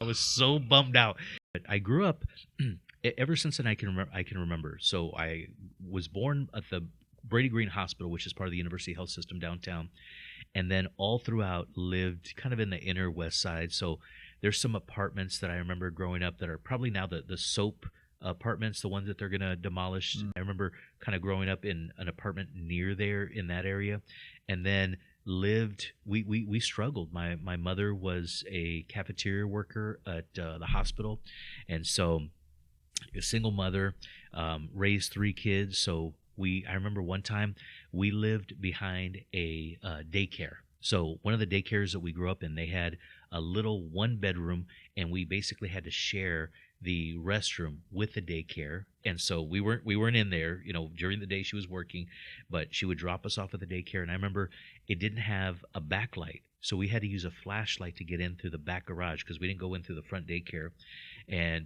I was so bummed out. But I grew up ever since then. I can remember. So I was born at the Brady Green Hospital, which is part of the University Health System downtown, and then all throughout lived kind of in the inner west side. So there's some apartments that I remember growing up that are probably now the soap apartments, the ones that they're going to demolish. I remember kind of growing up in an apartment near there in that area, and then lived. We struggled. My mother was a cafeteria worker at the hospital, and so a single mother, raised three kids. So I remember one time we lived behind a daycare. So one of the daycares that we grew up in, they had a little one bedroom, and we basically had to share the restroom with the daycare. And so we weren't in there, during the day she was working, but she would drop us off at the daycare. And I remember it didn't have a backlight. So we had to use a flashlight to get in through the back garage because we didn't go in through the front daycare.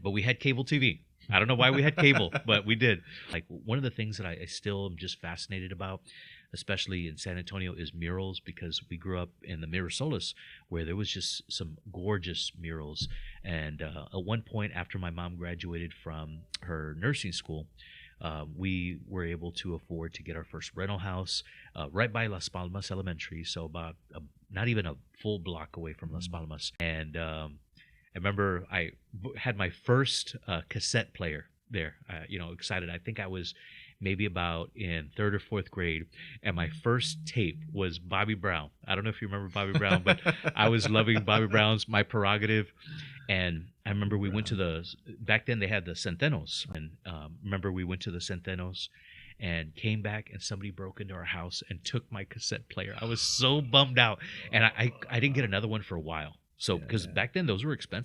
But we had cable TV. I don't know why we had cable, but we did. Like, one of the things that I still am just fascinated about, especially in San Antonio, is murals, because we grew up in the Mirasolis, where there was just some gorgeous murals. And at one point, after my mom graduated from her nursing school, we were able to afford to get our first rental house right by Las Palmas Elementary, so about not even a full block away from Las Palmas. And I remember I had my first cassette player there, excited. I think I was maybe about in third or fourth grade, and my first tape was Bobby Brown. I don't know if you remember Bobby Brown, but I was loving Bobby Brown's My Prerogative. And I remember we went to back then they had the Centenos, and remember we went to the Centenos and came back, and somebody broke into our house and took my cassette player. I was so bummed out, and I didn't get another one for a while. So because back then those were expensive.